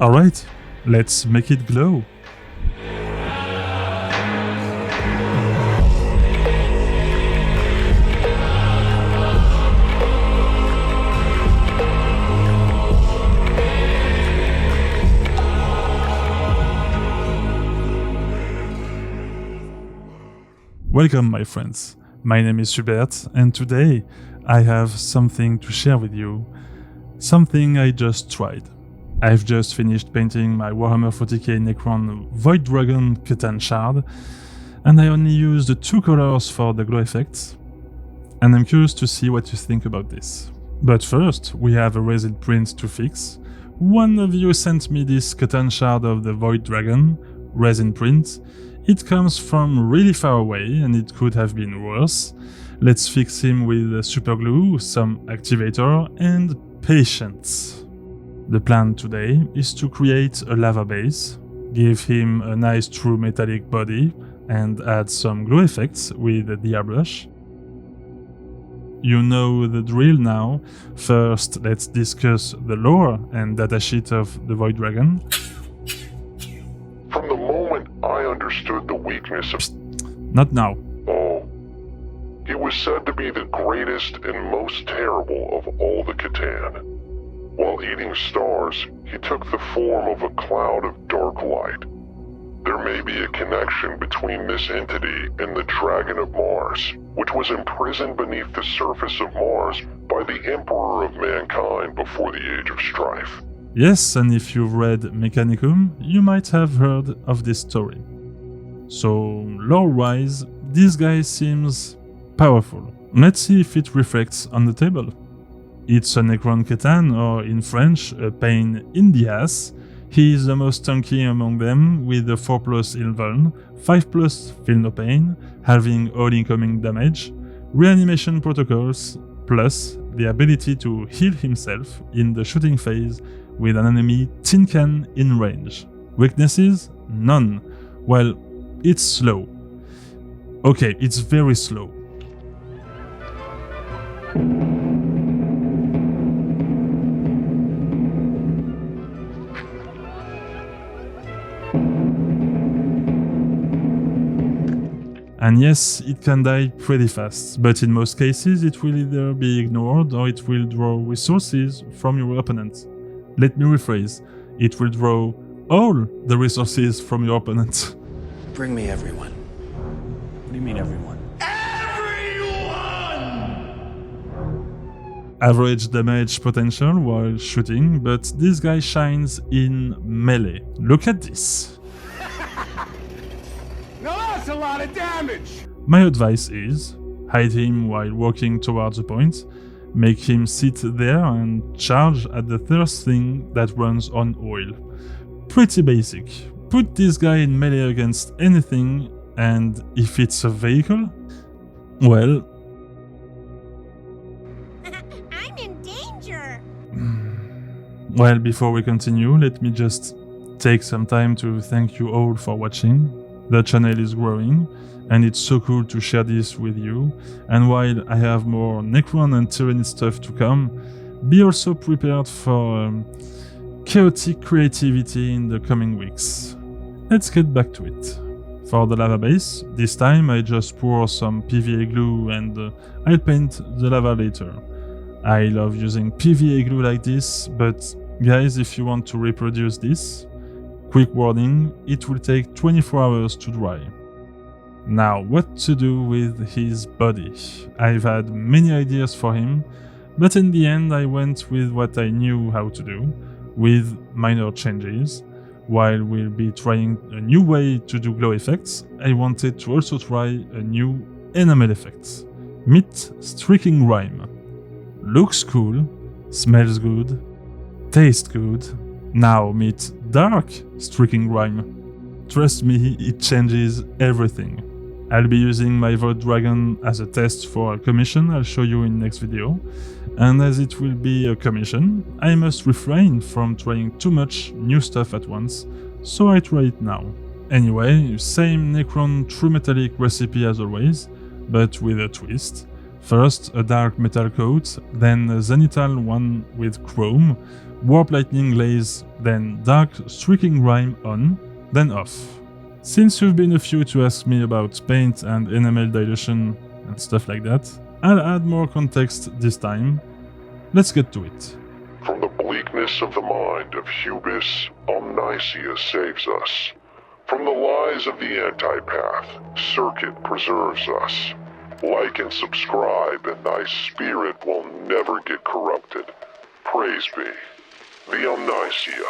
Alright, let's make it glow. Welcome my friends, my name is Hubert and today I have something to share with you, something I just tried. I've just finished painting my Warhammer 40k Necron Void Dragon Catan shard and I only used the two colors for the glow effects and I'm curious to see what you think about this. But first we have a resin print to fix. One of you sent me this Catan shard of the Void Dragon resin print. It comes from really far away and it could have been worse. Let's fix him with super glue, some activator and patience. The plan today is to create a lava base, give him a nice true metallic body and add some glue effects with the Airbrush. You know the drill now. First let's discuss the lore and datasheet of the Void Dragon. From the moment I understood the weakness of... Not now. Oh. He was said to be the greatest and most terrible of all the Catan. While eating stars, he took the form of a cloud of dark light. There may be a connection between this entity and the Dragon of Mars, which was imprisoned beneath the surface of Mars by the Emperor of Mankind before the Age of Strife. Yes, and if you've read Mechanicum, you might have heard of this story. So, lore-wise, this guy seems powerful. Let's see if it reflects on the table. It's a Necron Catan, or in French, a pain in the ass. He is the most tanky among them, with a 4+ invuln, 5+ feel no pain, having all incoming damage, reanimation protocols, plus the ability to heal himself in the shooting phase with an enemy tin can in range. Weaknesses? None. Well, it's slow. Okay, it's very slow. And yes, it can die pretty fast, but in most cases it will either be ignored or it will draw resources from your opponent. Let me rephrase, it will draw all the resources from your opponent. Bring me everyone. What do you mean everyone? Average damage potential while shooting, but this guy shines in melee. Look at this. Now that's a lot of damage! My advice is, hide him while walking towards a point, make him sit there and charge at the first thing that runs on oil. Pretty basic. Put this guy in melee against anything, and if it's a vehicle, well... I'm in danger! Well, before we continue, let me just take some time to thank you all for watching. The channel is growing, and it's so cool to share this with you. And while I have more Necron and Tyranid stuff to come, be also prepared for chaotic creativity in the coming weeks. Let's get back to it. For the lava base, this time I just pour some PVA glue and I'll paint the lava later. I love using PVA glue like this, but guys, if you want to reproduce this, quick warning, it will take 24 hours to dry. Now, what to do with his body? I've had many ideas for him, but in the end I went with what I knew how to do, with minor changes. While we'll be trying a new way to do glow effects, I wanted to also try a new enamel effect. Meet Streaking Grime. Looks cool, smells good, tastes good. Now meet Dark Streaking Grime. Trust me, it changes everything. I'll be using my Void Dragon as a test for a commission I'll show you in next video, and as it will be a commission, I must refrain from trying too much new stuff at once, so I try it now. Anyway, same Necron true metallic recipe as always, but with a twist. First a dark metal coat, then a zenithal one with chrome, warp lightning lays, then dark streaking grime on, then off. Since you've been a few to ask me about paint and enamel dilution and stuff like that, I'll add more context this time. Let's get to it. From the bleakness of the mind of Hubis, Omnicia saves us. From the lies of the anti-path, Circuit preserves us. Like and subscribe, and thy spirit will never get corrupted. Praise be the Omnicia.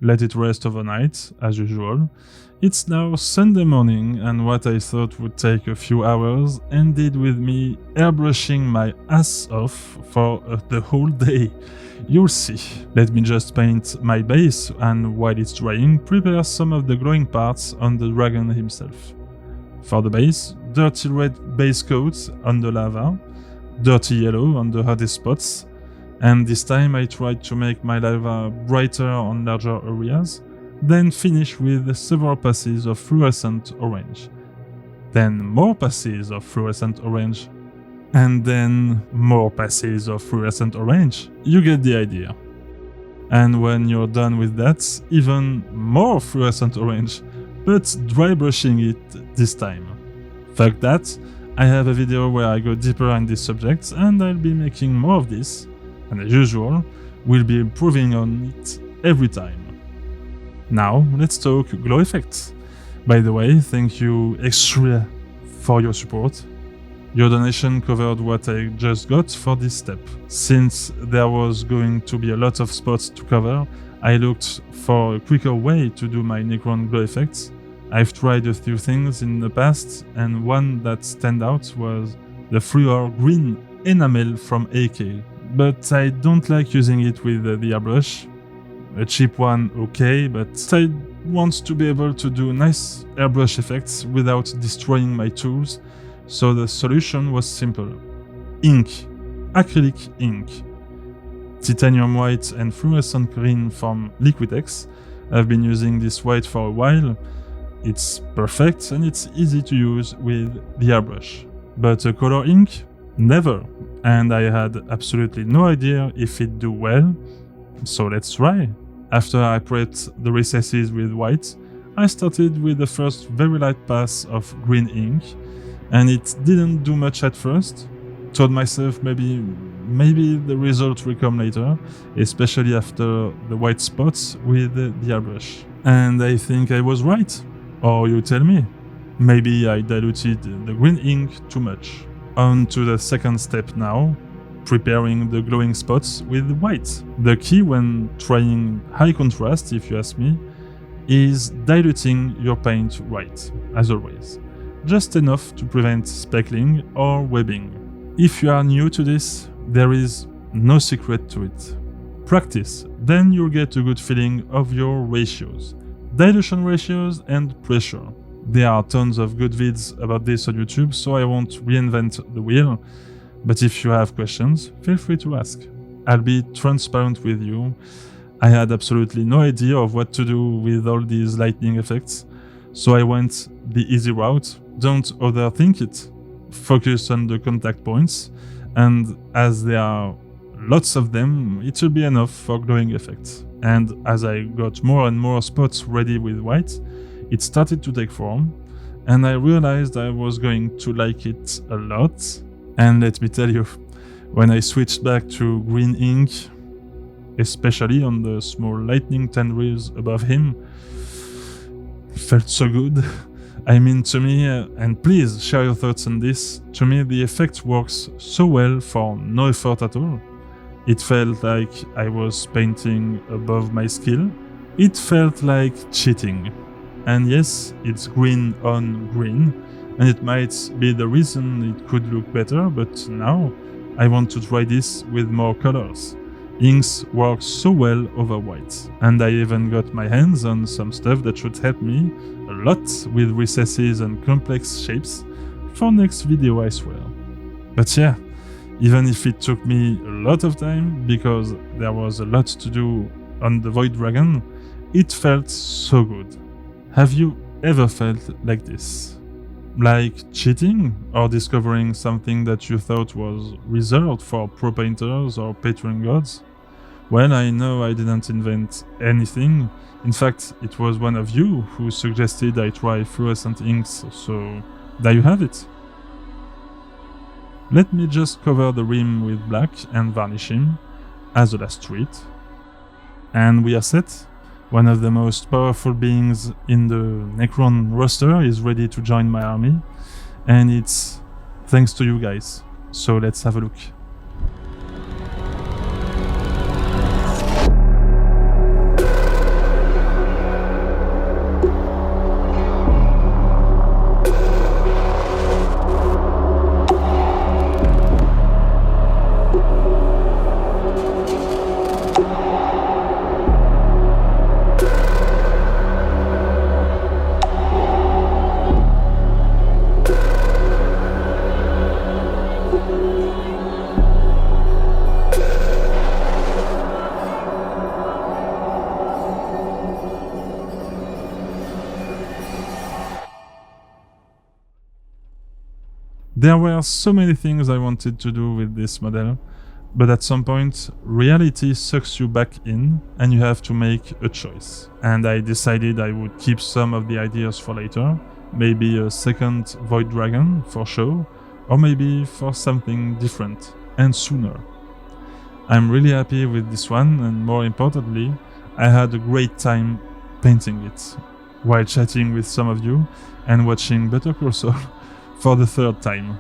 let it rest overnight, as usual. It's now Sunday morning, and what I thought would take a few hours ended with me airbrushing my ass off for the whole day. You'll see. Let me just paint my base, and while it's drying, prepare some of the glowing parts on the dragon himself. For the base, dirty red base coat on the lava, dirty yellow on the hottest spots, and this time I tried to make my lava brighter on larger areas, then finish with several passes of fluorescent orange. Then more passes of fluorescent orange, and then more passes of fluorescent orange. You get the idea. And when you're done with that, even more fluorescent orange, but dry brushing it this time. Fuck that, I have a video where I go deeper in this subject, and I'll be making more of this, and as usual, we'll be improving on it every time. Now, let's talk glow effects. By the way, thank you Extra for your support. Your donation covered what I just got for this step. Since there was going to be a lot of spots to cover, I looked for a quicker way to do my Necron glow effects. I've tried a few things in the past, and one that stand out was the fluor green enamel from AK. But I don't like using it with the airbrush. A cheap one, okay, but I want to be able to do nice airbrush effects without destroying my tools, so the solution was simple. Ink. Acrylic ink. Titanium white and fluorescent green from Liquitex. I've been using this white for a while. It's perfect and it's easy to use with the airbrush. But a color ink? Never. And I had absolutely no idea if it'd do well, so let's try. After I prepped the recesses with white, I started with the first very light pass of green ink, and it didn't do much at first. Told myself maybe the result will come later, especially after the white spots with the airbrush. And I think I was right. Or you tell me. Maybe I diluted the green ink too much. On to the second step now. Preparing the glowing spots with white. The key when trying high contrast, if you ask me, is diluting your paint right, as always. Just enough to prevent speckling or webbing. If you are new to this, there is no secret to it. Practice, then you'll get a good feeling of your ratios. Dilution ratios and pressure. There are tons of good vids about this on YouTube, so I won't reinvent the wheel. But if you have questions, feel free to ask. I'll be transparent with you. I had absolutely no idea of what to do with all these lightning effects, so I went the easy route. Don't overthink it. Focus on the contact points, and as there are lots of them, it should be enough for glowing effects. And as I got more and more spots ready with white, it started to take form, and I realized I was going to like it a lot. And let me tell you, when I switched back to green ink, especially on the small lightning tendrils above him, it felt so good. I mean, to me, and please share your thoughts on this, to me the effect works so well for no effort at all. It felt like I was painting above my skill. It felt like cheating. And yes, it's green on green, and it might be the reason it could look better, but now I want to try this with more colors. Inks work so well over white, and I even got my hands on some stuff that should help me a lot with recesses and complex shapes for next video, I swear. But yeah, even if it took me a lot of time, because there was a lot to do on the Void Dragon, it felt so good. Have you ever felt like this? Like cheating or discovering something that you thought was reserved for pro painters or Patreon gods? Well, I know I didn't invent anything. In fact, it was one of you who suggested I try fluorescent inks, so there you have it. Let me just cover the rim with black and varnish him as a last treat. And we are set. One of the most powerful beings in the Necron roster is ready to join my army, and it's thanks to you guys. So let's have a look. There were so many things I wanted to do with this model, but at some point, reality sucks you back in and you have to make a choice. And I decided I would keep some of the ideas for later, maybe a second Void Dragon for show, or maybe for something different and sooner. I'm really happy with this one, and more importantly, I had a great time painting it, while chatting with some of you and watching Better Call Saul for the third time.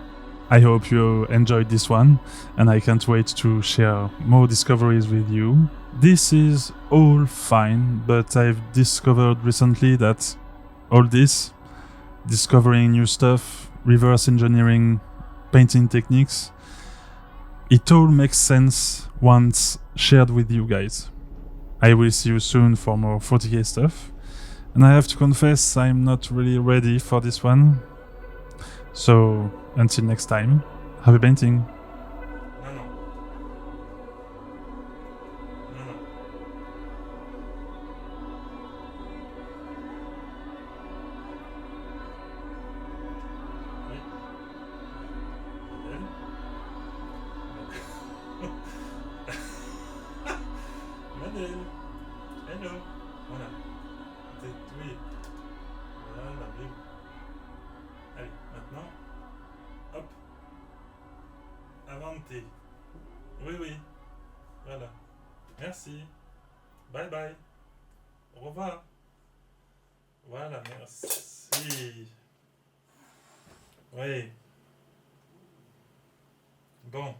I hope you enjoyed this one, and I can't wait to share more discoveries with you. This is all fine, but I've discovered recently that all this, discovering new stuff, reverse engineering, painting techniques, it all makes sense once shared with you guys. I will see you soon for more 40k stuff, and I have to confess I'm not really ready for this one. So until next time, happy painting! Hello. Voilà. Oui. Voilà, bien. Allez, maintenant. Hop. Avante. Oui. Voilà. Merci. Bye bye. Au revoir. Voilà, merci. Oui. Bon.